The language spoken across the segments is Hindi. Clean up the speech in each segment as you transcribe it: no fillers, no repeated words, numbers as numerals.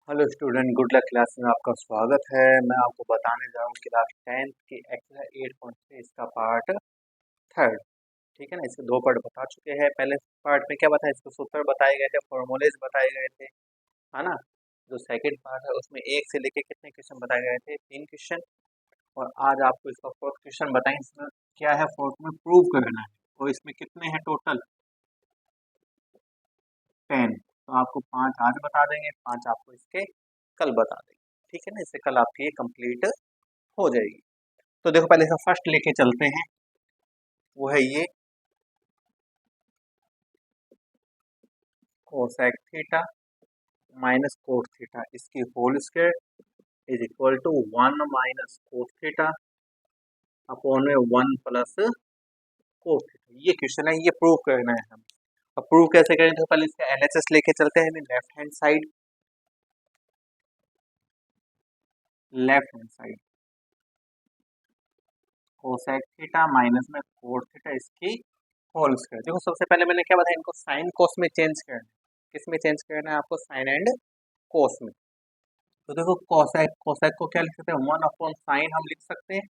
Hello student, good luck class में आपका स्वागत है। मैं आपको बताने जा रहा हूँ क्लास 10th की एक्सरसाइज 8.3 इसका पार्ट थर्ड। ठीक है ना, इसके दो पार्ट बता चुके हैं। पहले पार्ट में क्या बताया, इसको सूत्र बताए गए थे, फॉर्मूलेज बताए गए थे, है ना। जो सेकंड पार्ट है उसमें एक से लेके कितने क्वेश्चन बताए गए थे, 3 क्वेश्चन। और आज आपको इसका फोर्थ क्वेश्चन बताएंगे। इसमें क्या है, फोर्थ में प्रूव करना है। और इसमें कितने हैं टोटल, 10। तो आपको 5 आज बता देंगे, 5 आपको इसके कल बता देंगे। ठीक है ना, इससे कल आपकी ये कंप्लीट हो जाएगी। तो देखो, पहले इसका फर्स्ट लेके चलते हैं। वो है ये cosec theta minus cot theta, इसकी whole square is equal to 1 minus cot theta upon में 1 प्लस कोट थीटा। ये क्वेश्चन है, ये प्रूव करना है हम। अब प्रूव कैसे करें, तो पहले इसका एलएचएस लेके चलते हैं। Left hand side cosec theta minus में कोट थीटा, इसकी होल स्क्वायर। देखो, सबसे पहले मैंने क्या बताया, इनको साइन कोस में चेंज करना है। किस में चेंज करना है आपको, साइन एंड कोस में। तो देखो, कोसेक कोसेक को क्या लिख सकते हैं, 1/sin हम लिख सकते हैं।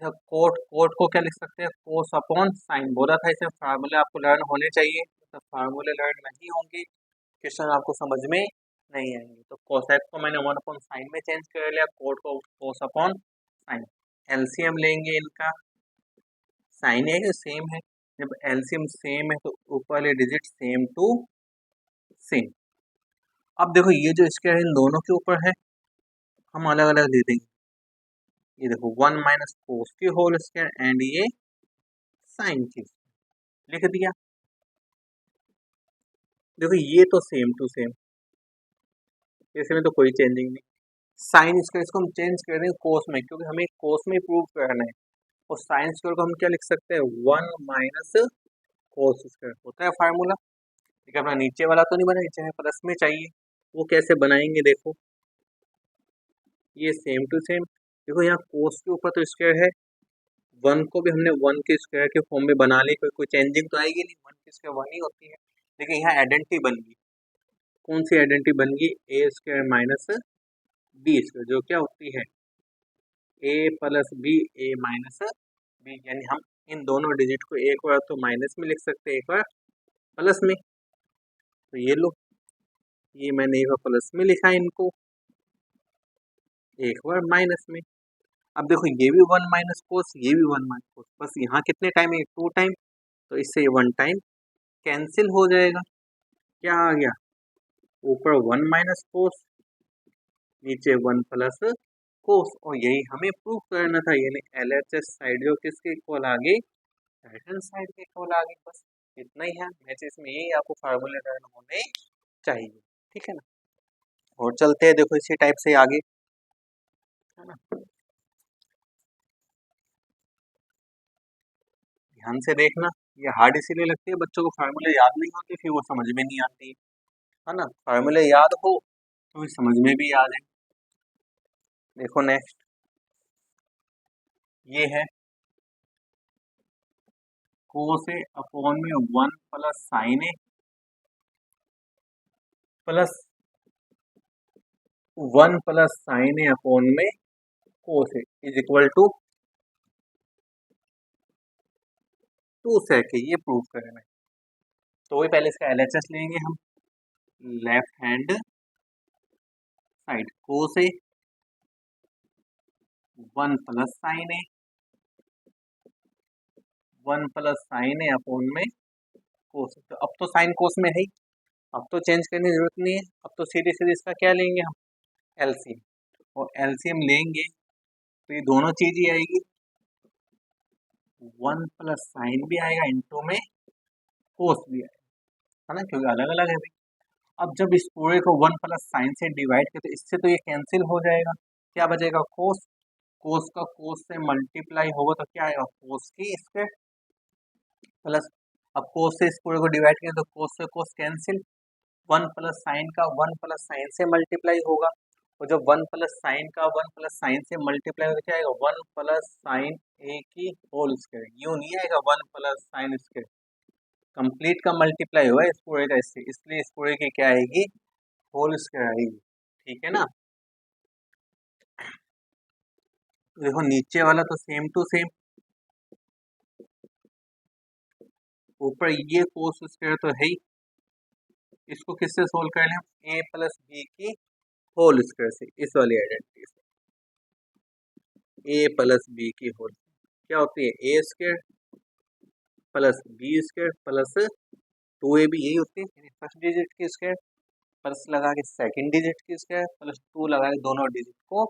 कोट कोट को क्या लिख सकते हैं, कोस अपॉन साइन। बोला था इसे फार्मूले आपको लर्न होने चाहिए, तो फार्मूले लर्न नहीं होंगे, क्वेश्चन आपको समझ में नहीं आएंगे। तो कोसेक को मैंने 1/sin में चेंज कर लिया, कोट को कोस अपॉन साइन। एलसीएम लेंगे इनका, साइन है सेम है, जब एलसीएम सेम है तो ऊपर वाले डिजिट सेम टू सेम। अब देखो, ये जो स्क्वायर है इन दोनों के ऊपर है, हम अलग अलग दे देंगे। ये देखो, 1 माइनस कोस की होल स्क्वायर एंड ये साइन की, लिख दिया। देखो, ये तो सेम टू सेम, इसमें तो कोई चेंजिंग नहीं। साइन स्क्वायर इसको हम चेंज कर देंगे कोस में, क्योंकि हमें कोस में प्रूव करना है। और साइन स्क्वायर को हम क्या लिख सकते हैं, 1 माइनस कोस स्क्वायर होता है फार्मूला। ठीक है, अपना नीचे वाला तो नहीं बना, नीचे है प्लस में चाहिए। वो कैसे बनाएंगे, देखो ये सेम टू सेम। देखो, यहाँ कोस के ऊपर तो स्क्वायर है, 1 को भी हमने 1 के स्क्वायर के फॉर्म में बना ली, कोई चेंजिंग तो आएगी नहीं, 1 की स्क्वायर 1 ही होती है। लेकिन यहाँ आइडेंटिटी बन गई। कौन सी आइडेंटिटी बन गई, ए स्क्वायर माइनस बी स्क्वायर, जो क्या होती है ए plus b, a minus B. यानी हम इन दोनों डिजिट को एक बार तो माइनस में लिख सकते हैं, एक बार प्लस में। तो ये लो, ये मैंने एक बार प्लस में लिखा इनको, एक बार माइनस में। अब देखो, ये भी 1 माइनस कोस, ये भी 1 माइनस कोस, बस यहाँ कितने टाइम है, 2 टाइम। तो इससे ये 1 टाइम कैंसिल हो जाएगा। क्या आ गया, ऊपर 1 माइनस कोस, नीचे 1 प्लस कोस। और यही हमें प्रूव करना था, यानी एलएचएस साइड जो किसके इक्वल आ गई, राइट हैंड साइड के इक्वल आ गई। बस इतना ही है, मैचेस में यही आपको फार्मूले लर्न होने चाहिए। ठीक है ना, और चलते हैं, देखो इसी टाइप से आगे, है ना। ध्यान से देखना, ये हार्ड इसीलिए लगती है, बच्चों को फार्मूले याद नहीं होते, फिर वो समझ में नहीं आती, है ना। फार्मूले याद हो तो फिर समझ में भी आ जाए। देखो नेक्स्ट, ये है कोस ए अपॉन में 1 प्लस साइन ए प्लस 1 प्लस साइन ए अपॉन में कोस ए इज इक्वल टू 2 सेक है। ये प्रूव करना है, तो वही पहले इसका एलएचएस लेंगे हम। लेफ्ट हैंड साइड कोस ए 1 प्लस साइन ए, 1 प्लस साइन ए अपॉन में कोस। तो अब तो साइन कोस में है ही, अब तो चेंज करने की जरूरत नहीं है। अब तो सीधे सीधे इसका क्या लेंगे हम, एलसीएम। और एलसीएम लेंगे तो ये दोनों चीज ही आएगी, 1 प्लस साइन भी आएगा, इंटू में कोस भी आएगा, है ना, क्योंकि अलग अलग है भाई। अब जब इस पूरे को 1 प्लस साइन से डिवाइड करते, इससे तो ये कैंसिल हो जाएगा, क्या बचेगा, कोस। कोस का कोस से मल्टीप्लाई होगा तो क्या आएगा, कोस की स्क्वायर प्लस। अब कोस से इस पूरे को डिवाइड करें तो कोस से कोस कैंसिल, 1 प्लस साइन का 1 प्लस साइन से मल्टीप्लाई होगा। और जब 1 प्लस साइन का 1 प्लस साइन से मल्टीप्लाई होगा, क्या आएगा, 1 प्लस साइन ए की होल स्क्वायर। यूं नहीं आएगा 1 प्लस साइन स्क्वायर, कंप्लीट का मल्टीप्लाई हुआ है इस पूरे का इससे, इसलिए इस पूरे की क्या आएगी, होल स्क्वायर आएगी, ठीक है ना। देखो नीचे वाला तो सेम टू सेम, ऊपर ये कोस स्क्वायर तो है ही, इसको किससे सोल्व कर लें, ए प्लस बी की होल स्क्वायर से, इस वाली आइडेंटिटी से। ए प्लस बी की होल क्या होती है, A square plus B square plus 2 A B, यही होती है फर्स्ट डिजिट की स्क्वायर, प्लस लगा के सेकंड डिजिट की स्क्वायर प्लस 2 लगा के दोनों डिजिट को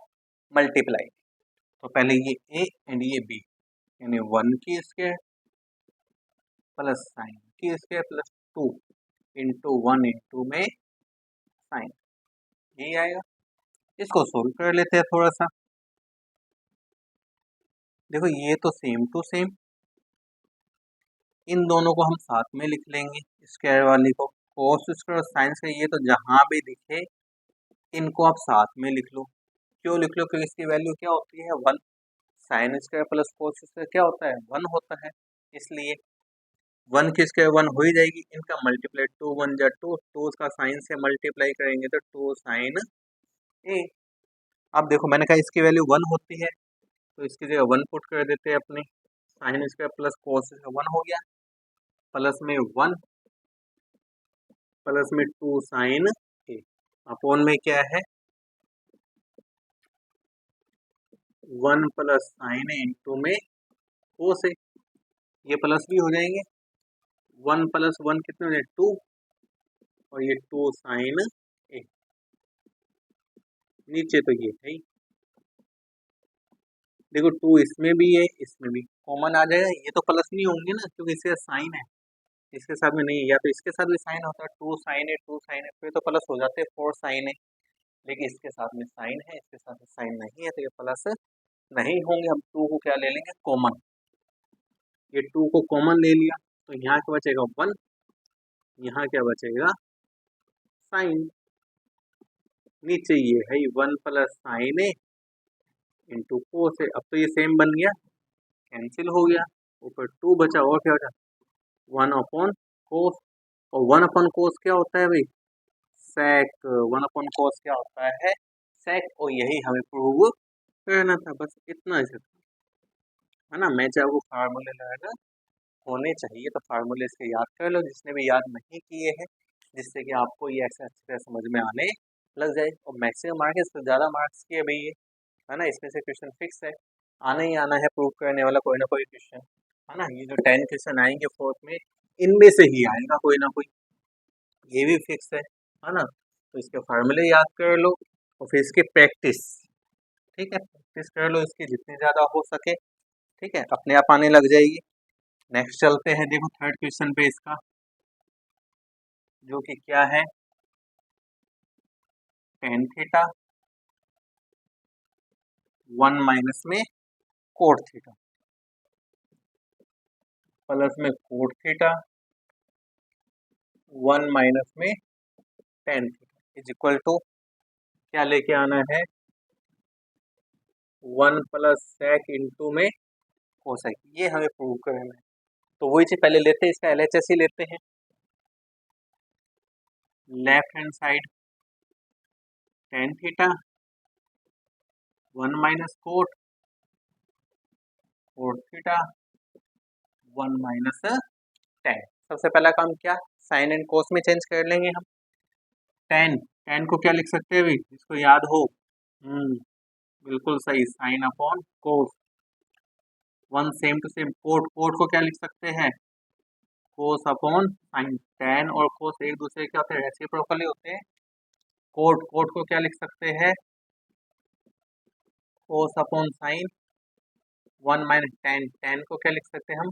मल्टीप्लाई। तो पहले ये ए एंड ये बी, यानी 1 की स्क्वायर प्लस साइन की स्क्वायर प्लस 2 इंटू 1 इंटू में साइन, यही आएगा। इसको सोल्व कर लेते हैं थोड़ा सा। देखो ये तो सेम टू सेम, इन दोनों को हम साथ में लिख लेंगे, स्क्वायर वाली को कोस स्क्वायर और साइन स्क्वायर, ये तो जहां भी दिखे इनको आप साथ में लिख लो। क्यों लिख लो, क्योंकि इसकी वैल्यू क्या होती है 1, sine square plus cos square क्या होता है 1 होता है, इसलिए 1 की स्क्वायर 1 हो ही जाएगी, इनका मल्टीप्लाई 2 1 जा 2, 2 का साइन से मल्टीप्लाई करेंगे तो 2 साइन ए। अब देखो मैंने कहा इसकी वैल्यू 1 होती है, तो इसकी जगह 1 पुट कर देते हैं अपने, sine square plus cos square 1 हो गया, प्लस में 1 प्लस में 2 साइन ए, अपॉन में क्या है 1 प्लस साइन ए इंटू में कोस ए, ये प्लस भी हो जाएंगे, 1 प्लस 1 कितने हो जाए 2, और ये 2 साइन ए, नीचे तो ये है ही। देखो 2 इसमें भी है इसमें भी कॉमन आ जाएगा, ये तो प्लस नहीं होंगे ना क्योंकि इससे साइन है, इसके साथ में नहीं है, या तो इसके साथ भी साइन होता है 2 साइन है 2 साइन है, फिर तो प्लस हो जाते हैं 4 साइन है, लेकिन इसके साथ में साइन है इसके साथ में साइन नहीं है, तो ये प्लस नहीं होंगे। हम 2 को क्या ले लेंगे कॉमन, ये 2 को कॉमन ले लिया, तो यहाँ क्या बचेगा 1, यहाँ क्या बचेगा साइन, नीचे ये है 1 प्लस साइन ए इंटू कोस है, अब तो ये सेम बन गया, कैंसिल हो गया, ऊपर 2 बचा और क्या बचा 1 अपॉन कोस, और 1 अपॉन कोस क्या होता है भाई सेक, 1 अपॉन कोस क्या होता है सेक, और यही हमें प्रूव करना था, बस इतना ही है ना। मैं चाहे वो फार्मूले लगाना होने चाहिए तो फार्मूले इसके याद कर लो, जिसने भी याद नहीं किए हैं, जिससे कि आपको ये ऐसे अच्छी तरह समझ में आने लग जाए, और मैक्सिमम मार्क्स इससे ज़्यादा मार्क्स की है भाई ये, है ना, इसमें से क्वेश्चन फिक्स है, आना ही आना है, प्रूव करने वाला कोई ना कोई क्वेश्चन, है ना। ये जो 10 क्वेश्चन आएंगे फोर्थ में, इनमें से ही आएगा कोई ना कोई, ये भी फिक्स है ना। तो इसके फार्मूले याद कर लो और फिर इसकी प्रैक्टिस, ठीक है, प्रैक्टिस कर लो इसकी जितनी ज़्यादा हो सके, ठीक है, अपने आप आने लग जाएगी। नेक्स्ट चलते हैं, देखो थर्ड क्वेश्चन पे इसका, जो कि क्या है टेन थीटा 1 माइनस में कोट थीटा प्लस में कोट थीटा 1 माइनस में tan theta is equal to क्या लेके आना है 1 प्लस सेक इंटू में कोसेक, ये हमें प्रूव करना है। तो वही चीज पहले लेते हैं, इसका एलएचएस ही लेते हैं, left hand side ten theta 1 minus coat coat theta 1 minus ten. सबसे पहला काम क्या साइन एंड कोस में चेंज कर लेंगे हम, टेन टेन को क्या लिख सकते हैं भाई इसको याद हो, बिल्कुल सही, sine upon cos, 1 same to same, cot cot को क्या लिख सकते हैं कोस अपॉन साइन, टेन और कोस एक दूसरे के होते हैं रेसिप्रोकली होते हैं, कोट कोट को क्या लिख सकते हैं कोस upon sine, 1 minus ten ten को क्या लिख सकते हैं हम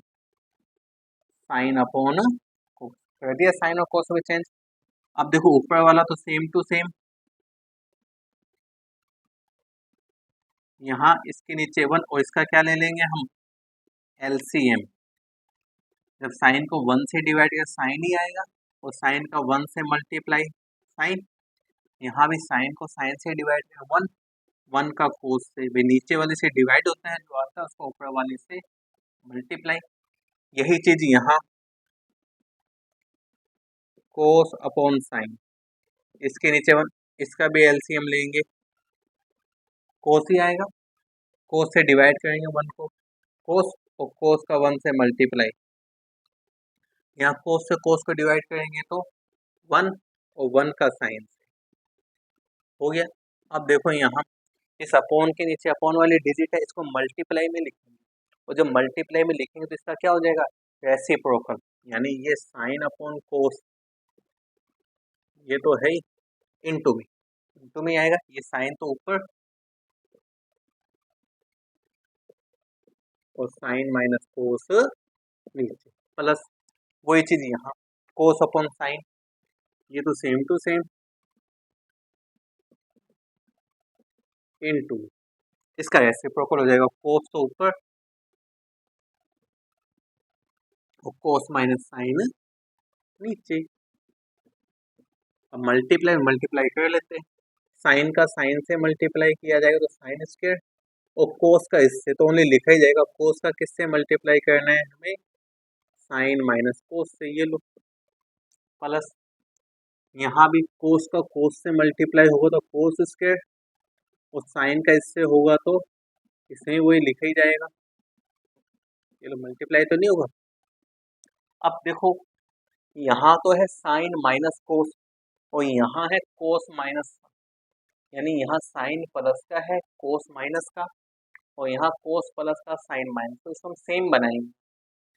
साइन अपॉन कोस, कर दिया साइन और कोस में चेंज। अब देखो ऊपर वाला तो सेम टू सेम, यहाँ इसके नीचे 1 और इसका क्या ले लेंगे हम एलसीएम, जब साइन को 1 से डिवाइड किया साइन ही आएगा, और साइन का 1 से मल्टीप्लाई साइन, यहाँ भी साइन को साइन से डिवाइड किया 1, 1 का कोस से भी नीचे वाले से डिवाइड होता है, जो आता है उसको ऊपर वाले से मल्टीप्लाई, यही चीज यहाँ कोस अपॉन साइन, इसके नीचे 1, इसका भी एलसीएम लेंगे, कोस ही आएगा, कोस से डिवाइड करेंगे 1 को, कोस और कोस का 1 से मल्टीप्लाई, यहाँ कोस से कोस को डिवाइड करेंगे तो 1 और 1 का साइन हो गया। अब देखो यहाँ इस अपोन के नीचे अपोन वाली डिजिट है, इसको मल्टीप्लाई में लिखेंगे, और जब मल्टीप्लाई में लिखेंगे तो इसका क्या हो जाएगा, रेसिप्रोकल, यानी ये साइन अपोन कोस, ये तो है ही, इनटू में आएगा, ये साइन तो ऊपर और साइन माइनस कोस नीचे, प्लस वही चीज यहाँ कोस अपॉन साइन, ये तो सेम टू सेम, इनटू इसका रेसिप्रोकल हो जाएगा, कोस तो ऊपर और कोस माइनस साइन नीचे। अब मल्टीप्लाई कर लेते हैं, साइन का साइन से मल्टीप्लाई किया जाएगा तो साइन स्क्वायर, और कोस का इससे तो ओनली लिखा ही जाएगा, कोस का किससे मल्टीप्लाई करना है हमें, साइन माइनस कोस से, ये लो, प्लस यहाँ भी कोस का कोस से मल्टीप्लाई होगा तो कोस स्क्वायर, और साइन का इससे होगा तो इसमें वही लिखा ही जाएगा, ये लो मल्टीप्लाई तो नहीं होगा। अब देखो यहाँ तो है साइन माइनस कोस और यहाँ है कोस माइनस, यानी यहाँ साइन प्लस का है कोस माइनस का, और यहाँ कोस प्लस का साइन माइनस, तो इसको हम सेम बनाएंगे,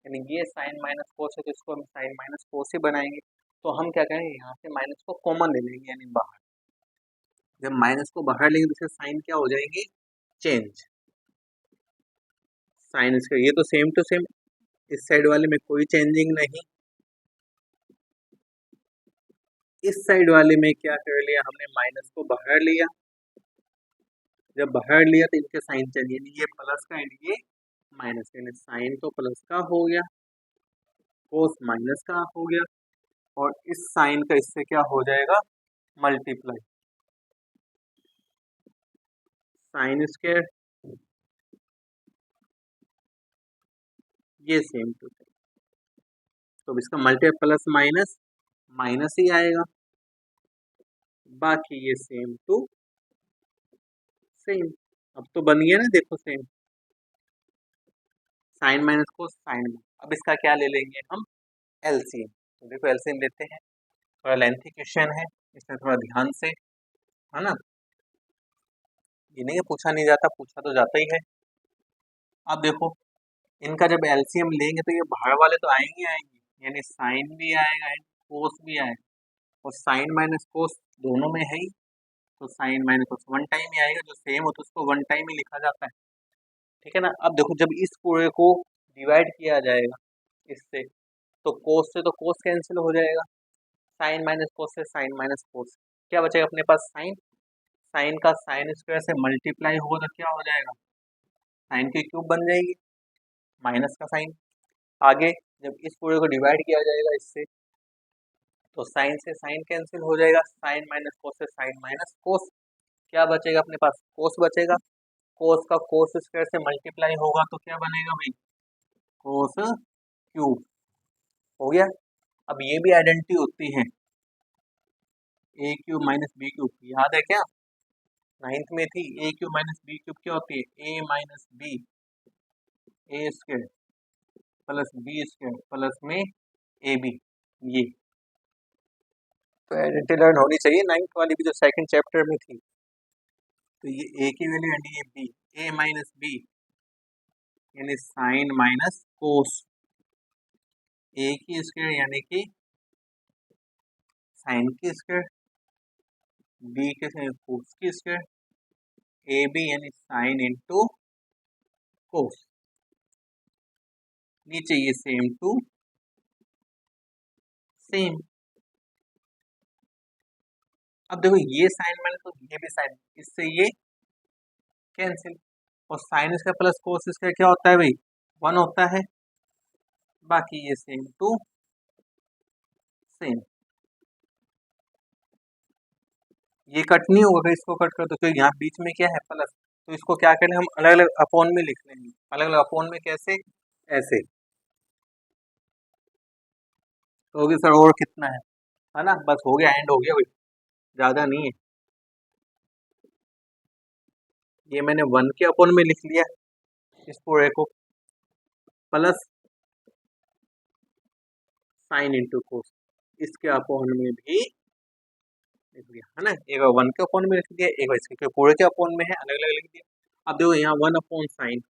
यानी ये साइन माइनस कोस है तो इसको हम साइन माइनस कोस ही बनाएंगे। तो हम क्या करेंगे, यहाँ से माइनस को कॉमन ले लेंगे, यानी बाहर, जब माइनस को बाहर लेंगे तो इसके साइन क्या हो जाएंगे, चेंज, साइन इसका, ये तो सेम टू सेम, इस साइड वाले में कोई चेंजिंग नहीं, इस साइड वाले में क्या कर लिया हमने, माइनस को बाहर लिया, जब बाहर लिया तो इनके साइन चेंज, यानी ये प्लस का एंड ये माइनस, यानी साइन तो प्लस का हो गया, कोस माइनस का हो गया, और इस साइन का इससे क्या हो जाएगा, मल्टीप्लाई, साइन स्क्वायर, ये सेम टू सेम, तो इसका मल्टीप्लाई प्लस माइनस माइनस ही आएगा, बाकी ये सेम टू सेम। अब तो बन गया ना, देखो सेम, साइन माइनस को साइन में। अब इसका क्या ले लेंगे हम, एलसीएम, तो देखो एलसीएम लेते हैं, थोड़ा लेंथी क्वेश्चन है, इसमें थोड़ा ध्यान से, है ना, ये नहीं पूछा नहीं जाता, पूछा तो जाता ही है। अब देखो इनका जब एलसीएम लेंगे तो ये बाहर वाले तो आएंगे आएंगे, यानी साइन भी आएगा एंड कोस भी आएगा, और साइन माइनस कोस दोनों में है ही, तो sine minus cos one time ही आएगा, जो सेम हो तो उसको वन टाइम ही लिखा जाता है, ठीक है ना। अब देखो जब इस पूरे को डिवाइड किया जाएगा इससे, तो कोस से तो कोस कैंसिल हो जाएगा, साइन माइनस कोस से साइन माइनस कोस, क्या बचेगा अपने पास साइन, साइन का साइन स्क्वायर से मल्टीप्लाई होगा तो क्या हो जाएगा, साइन की क्यूब बन जाएगी, माइनस का साइन, आगे जब इस पूरे को डिवाइड किया जाएगा इससे, तो साइन से साइन कैंसिल हो जाएगा, साइन माइनस कोस से साइन माइनस कोस, क्या बचेगा अपने पास, कोस बचेगा, कोस का कोस स्क्वायर से मल्टीप्लाई होगा तो क्या बनेगा भाई, कोस क्यूब, हो गया। अब ये भी आइडेंटिटी होती है, A cube minus B cube, याद है क्या, 9th में थी, A cube minus B cube क्या होती है, A minus B, A square plus B square plus में ए बी, ये तो आइडेंटिटी लर्न होनी चाहिए 9th वाली भी, जो सेकंड चैप्टर में थी। तो ये ए की वैल्यू यानी ये बी, ए माइनस बी यानी साइन माइनस कोस, ए की स्क्वायर यानी कि साइन की स्क्वायर, बी के कोस की स्क्वायर, ए बी यानी साइन इंटू कोस, नीचे ये सेम टू सेम। अब देखो ये साइन माइनस तो ये भी साइन, इससे ये कैंसिल, और साइन इसका प्लस कोस इसका क्या होता है भाई, 1 होता है, बाकी ये सेम टू सेम, ये कट नहीं होगा, अगर इसको कट कर दो तो यहाँ बीच में क्या है प्लस, तो इसको क्या करें हम अलग अलग अपॉन में लिख लेंगे, अलग अलग अपॉन में कैसे, ऐसे, तो होगी सर और कितना है ना, बस हो गया, एंड हो गया भाई, ज़्यादा नहीं है, ये मैंने 1 के अपॉन में लिख लिया इस पूरे को, प्लस साइन इंटू कोस इसके अपॉन में भी लिख दिया है ना। एक 1 के अपॉन में लिख दिया, एक इसके पूरे के अपॉन में है, अलग अलग लिख दिया। अब देखो यहाँ 1 अपॉन साइन,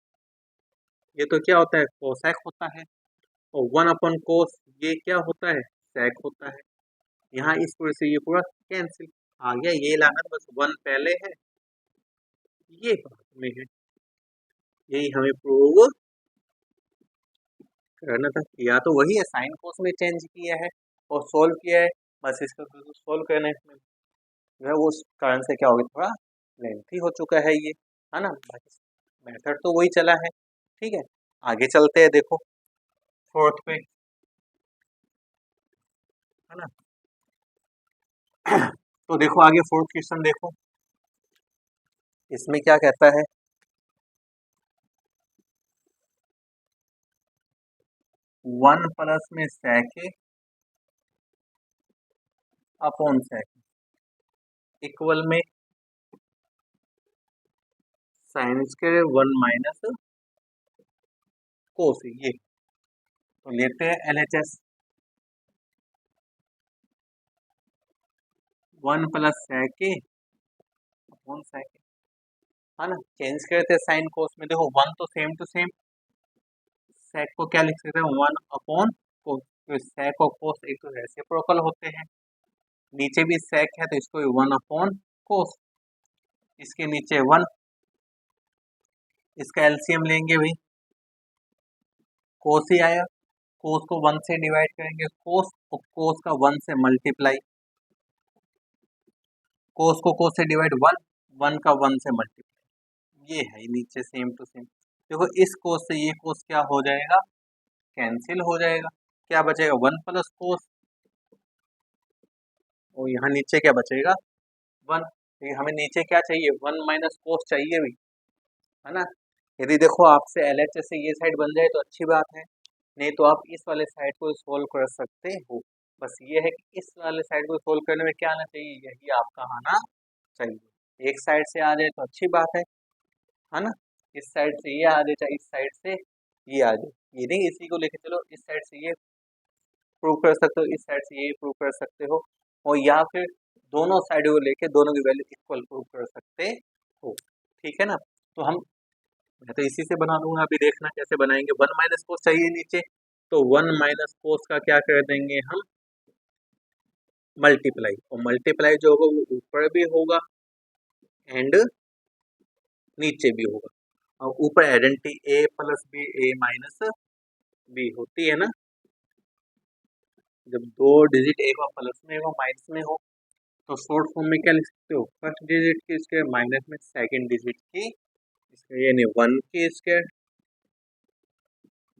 ये तो क्या होता है, कोसेक होता है, और 1 अपॉन कोस ये क्या होता है, सेक होता है। यहाँ इस पूरे से ये पूरा कैंसिल, आ गया ये लागत, बस 1 पहले है ये बाद में है, यही हमें प्रूव करना था। या तो वही है, साइन कोस में चेंज किया है और सोल्व किया है, बस इसको सोल्व करने में जो है वो उस कारण से क्या हो गया, थोड़ा लेंथी हो चुका है ये, है ना। बाकी मेथड तो वही चला है, ठीक है। आगे चलते हैं, देखो फोर्थ पे, है ना। तो देखो आगे फोर्थ क्वेश्चन देखो, इसमें क्या कहता है, 1 प्लस में सेक अपॉन सेक इक्वल में साइन स्क्वायर 1 माइनस कोस, ये तो लेते हैं LHS, 1 plus sec upon sec, है ना। चेंज करते हैं साइन कोस में, देखो 1 तो सेम टू सेम, सेक को क्या लिख सकते हैं, 1 अपॉन कोस, तो सेक और कोस एक तो रेसिप्रोकल होते हैं, नीचे भी सेक है तो इसको 1 अपॉन कोस, इसके नीचे 1, इसका एलसीएम लेंगे भाई, कोस ही आया, कोस को 1 से डिवाइड करेंगे, कोस और कोस का 1 से मल्टीप्लाई, कोस को कोस से डिवाइड 1, 1 का 1 से मल्टीप्लाई, ये है नीचे सेम टू सेम। देखो इस कोस से ये कोस क्या हो जाएगा, कैंसिल हो जाएगा, क्या बचेगा 1 प्लस कोस, और यहाँ नीचे क्या बचेगा 1, हमें नीचे क्या चाहिए 1 माइनस कोस चाहिए भी, है ना। यदि देखो आपसे LHS से ये साइड बन जाए तो अच्छी बात है, नहीं तो आप इस वाले साइड को सोल्व कर सकते हो। बस ये है कि इस वाले साइड को सोल्व करने में क्या आना चाहिए, यही आपका आना चाहिए। एक साइड से आ जाए तो अच्छी बात है ना। इस साइड से ये आ जाए, चाहे इस साइड से ये आ जाए, ये नहीं इसी को लेके चलो, इस साइड से ये प्रूव कर सकते हो, इस साइड से ये प्रूव कर सकते हो, और या फिर दोनों साइड को लेके दोनों की वैल्यू इक्वल प्रूव कर सकते हो, ठीक है ना। तो मैं तो इसी से बना दूंगा, अभी देखना कैसे बनाएंगे। 1 माइनस कोस चाहिए नीचे, तो 1 माइनस कोस का क्या कर देंगे हम, मल्टीप्लाई, और मल्टीप्लाई जो होगा वो ऊपर भी होगा एंड नीचे भी होगा, और ऊपर identity a plus b a minus b होती है ना, जब दो डिजिट एक बार प्लस में हो माइनस में हो, तो शॉर्ट फॉर्म में क्या लिख सकते हो, फर्स्ट डिजिट की स्क्वायर माइनस में सेकंड डिजिट की स्क्वायर, यानी 1 की स्क्वायर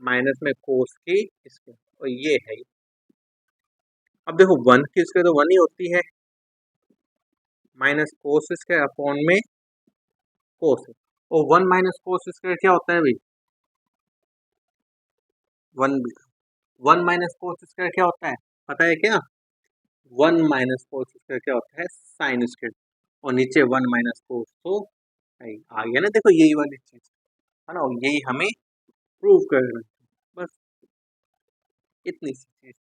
माइनस में कोस की स्क्वायर, और ये है। अब देखो 1 की स्क्वायर तो 1 ही होती है, माइनस कोस स्क्वायर अपॉन में कोस, और 1 माइनस कोस स्क्वायर क्या होता है भाई, 1 1 माइनस कोस स्क्वायर क्या होता है, पता है क्या, 1 माइनस कोस स्क्वायर क्या होता है, साइन स्क्वायर, और नीचे 1 माइनस कोस, तो आ गया ना, देखो यही वाली चीज है ना, और यही हमें प्रूव करना है, बस इतनी सी चीज।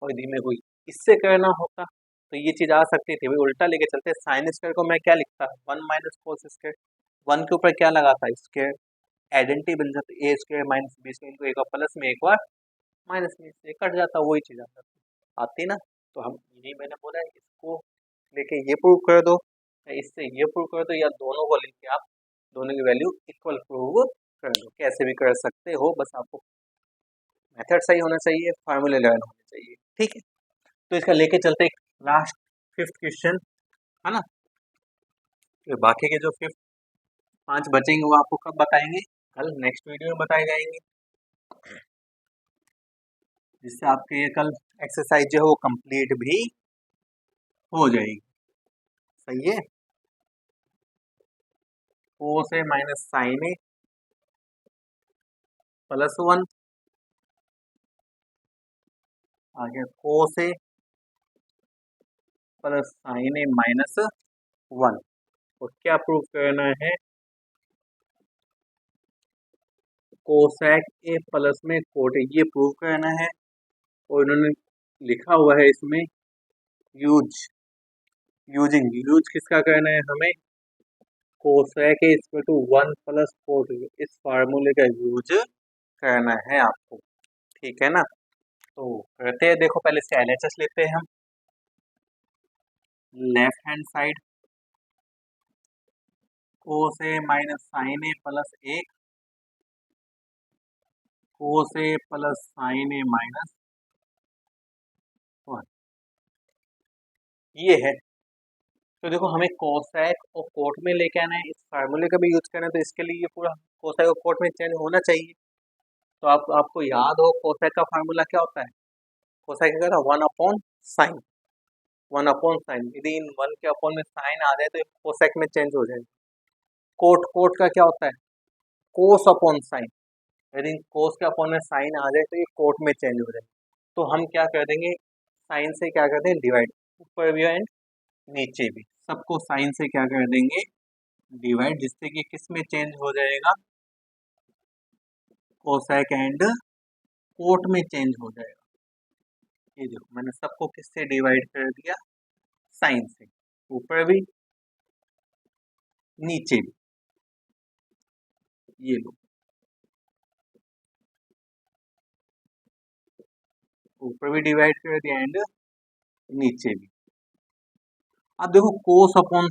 और यदि में कोई इससे करना होता तो ये चीज आ सकती थी भाई, उल्टा लेके चलते, साइन स्क्वायर को मैं क्या लिखता, 1 माइनस कोस स्क्वायर, 1 के ऊपर क्या लगाता स्क्वायर, आइडेंटिटी बन जाती, ए स्क्वायर माइनस बी स्क्वायर, इनको एक बार प्लस में एक बार माइनस में से कट जाता, वही चीज आ जाती आती ना। तो हम यही मैंने बोला है, इसको लेके ये प्रूव कर दो, या इससे ये प्रूव कर दो, या दोनों को लेके आप दोनों की वैल्यू इक्वल प्रूव कर दो, कैसे भी कर सकते हो, बस आपको मेथड सही होना चाहिए, फार्मूले लर्न होने चाहिए, ठीक है। तो इसका लेके चलते लास्ट फिफ्थ क्वेश्चन, है ना। तो बाकी के जो फिफ्थ 5 बचेंगे वो आपको कब बताएंगे, कल नेक्स्ट वीडियो में बताए जाएंगे, जिससे आपके ये कल एक्सरसाइज जो है वो कंप्लीट भी हो जाएगी, सही है। कोस ए माइनस साइन ए प्लस 1, आगे कोस ए प्लस साइन ए माइनस 1। और क्या प्रूव करना है, कोसेक ए प्लस में कोट ए, ये प्रूव करना है। और इन्होंने लिखा हुआ है इसमें यूज किसका करना है हमें, cosec a equal to 1 plus cot a, इस फार्मूले का यूज करना है आपको, ठीक है ना। तो करते हैं, देखो पहले से एलएचएस लेते हैं हम। लेफ्ट हैंड साइड कोस ए माइनस साइन ए प्लस 1, कोस ए प्लस साइन ए माइनस 1, ये है। तो देखो हमें कोसेक और कोट में लेके आना है, इस फार्मूले का भी यूज करना है, तो इसके लिए ये पूरा कोसेक और कोट में चेंज होना चाहिए। तो आपको याद हो कोसेक का फार्मूला क्या होता है, कोसेक का 1/sin, 1/sin। यदि इन 1 के अपॉन में साइन आ जाए तो कोसेक में चेंज हो जाएगा। कोट का क्या होता है, cos/sin। यदि कोस के अपॉन में साइन आ जाए तो ये कोट में चेंज हो जाएगा। तो हम क्या कर देंगे, साइन से क्या कर देंगे डिवाइड, ऊपर भी एंड नीचे भी सबको साइन से क्या कर देंगे डिवाइड, जिससे कि किस में चेंज हो जाएगा, कोसेक एंड कोट में चेंज हो जाएगा। ये देखो मैंने सबको किससे डिवाइड कर दिया, साइन से, ऊपर भी नीचे भी। ये लो, ऊपर भी डिवाइड कर दिया एंड नीचे भी। अब देखो कोस अपॉन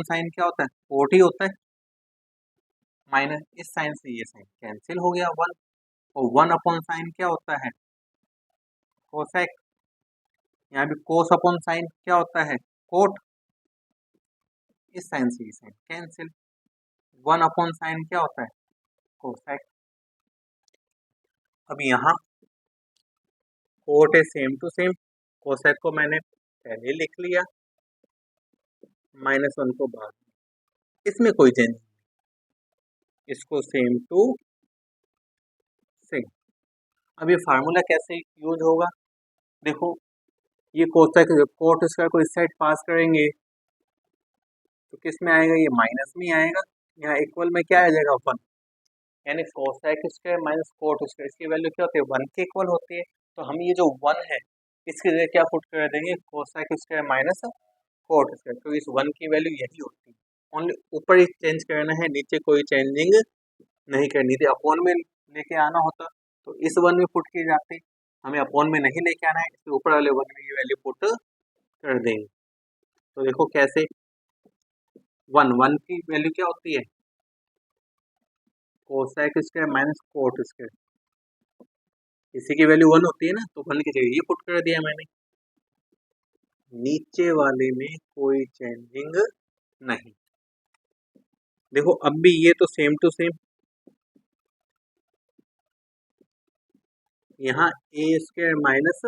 साइन क्या होता है, कोट ही होता है, माइनस इस साइन से ये साइन कैंसिल हो गया 1। और 1/sin क्या होता है, कोसेक। यहाँ भी कोस अपॉन साइन क्या होता है, कोट, इस साइन से ये साइन कैंसिल। 1/sin क्या होता है, कोसेक। अब यहाँ कोट है सेम टू सेम, कोसेक को मैंने पहले लिख लिया, -1 को बाद में, इसमें कोई चेंज नहीं, इसको सेम टू सेम। अब ये फार्मूला कैसे यूज होगा, देखो ये कोसेक कोट स्क्वायर को इस साइड पास करेंगे तो किस में आएगा, ये माइनस में आएगा। यहाँ इक्वल में क्या आ जाएगा 1, यानी cosec square minus cot square, इसकी वैल्यू क्या होती है 1 के इक्वल होती है। तो हम ये जो 1 है इसकी जगह क्या पुट कर देंगे, cosec square minus cot square, तो इस 1 की वैल्यू यही होती है। ओनली ऊपर ही चेंज करना है, नीचे कोई चेंजिंग नहीं करनी थी। अपॉन में लेके आना होता तो इस 1 में पुट किए जाते, हमें अपॉन में नहीं लेके आना है, इसके ऊपर वाले 1 में ये वैल्यू पुट कर देंगे। तो देखो कैसे, 1 की वैल्यू क्या होती है, cosec square minus cot square, इसी की वैल्यू 1 होती है ना, तो 1 की जगह ये पुट कर दिया मैंने, नीचे वाले में कोई चेंजिंग नहीं। देखो अब भी ये तो सेम टू सेम, यहाँ ए स्क्वायर माइनस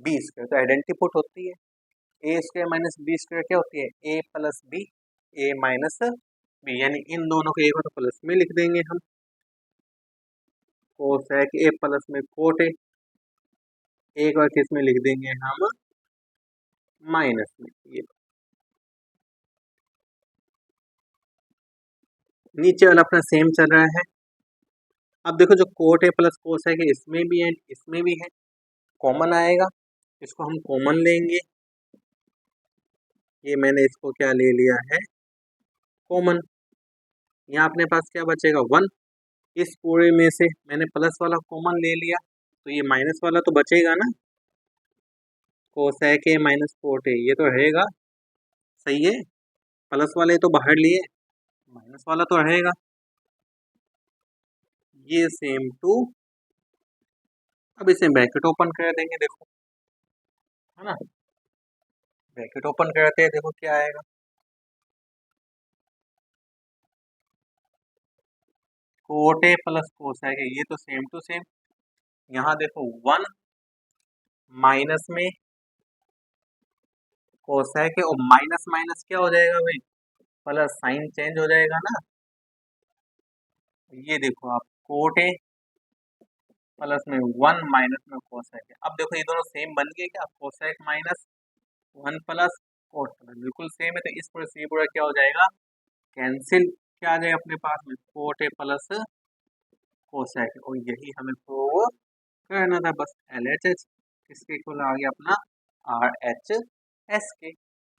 बी स्क्वायर तो आइडेंटिटी पुट होती है, A square minus B square क्या होती है, ए plus b, a minus B, यानी इन दोनों को एक बार प्लस में लिख देंगे हम, कोसेक ए प्लस में कोट ए, एक बार किस में लिख देंगे हम, माइनस में। ये नीचे वाला अपना सेम चल रहा है। अब देखो जो कोट ए प्लस कोसेक है इसमें भी है इसमें भी है, कॉमन आएगा, इसको हम कॉमन लेंगे, ये मैंने इसको क्या ले लिया है कॉमन। यहाँ अपने पास क्या बचेगा 1, इस पूरे में से मैंने प्लस वाला कॉमन ले लिया तो ये माइनस वाला तो बचेगा ना, cosec A minus cot A, ये तो रहेगा, सही है, प्लस वाले तो बाहर लिए, माइनस वाला तो रहेगा, ये सेम टू। अब इसे ब्रैकेट ओपन कर देंगे, देखो है ना, ब्रैकेट ओपन करते हैं, देखो क्या आएगा, कोट ए प्लस कोसेक ए, ये तो सेम टू सेम। यहाँ देखो 1 माइनस में कोसेक है, और माइनस माइनस क्या हो जाएगा भाई, प्लस, साइन चेंज हो जाएगा ना। ये देखो आप कोट ए प्लस में 1 माइनस में कोसेक है, अब देखो ये दोनों सेम बन गए क्या, कोसेक माइनस 1 प्लस कोस बिल्कुल सेम है, तो इस पूरा सी पूरा क्या हो जाएगा, कैंसिल, क्या आ जाएगा अपने पास में, कोट ए प्लस कोसेक, और यही हमें प्रूव करना था बस। एल एच एच किसके इक्वल आ गया अपना, आर एच एस के।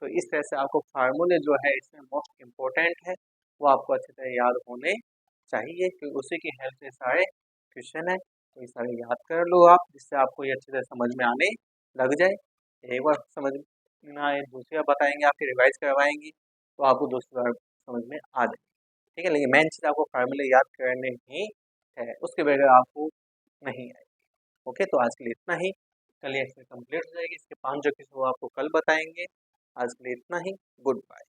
तो इस तरह से आपको फार्मूले जो है इसमें मोस्ट इम्पोर्टेंट है वो आपको अच्छी तरह याद होने चाहिए, क्योंकि उसी की हेल्प से सारे क्वेश्चन है, तो ये सारे याद कर लो आप, जिससे आपको ये अच्छी तरह समझ में आने लग जाए। एक बार समझ में ना आए दूसरी बार बताएंगे, आपकी रिवाइज करवाएंगे, तो आपको दूसरी बार समझ में आ जाए। ठीक है, लेकिन मेन चीज़ आपको फार्मूले याद करने ही है, उसके बगैर आपको नहीं आए। ओके, तो आज के लिए इतना ही, कल ये एक्सरसाइज कंप्लीट हो जाएगी, इसके 5 जो किस वो आपको कल बताएंगे। आज के लिए इतना ही, गुड बाय।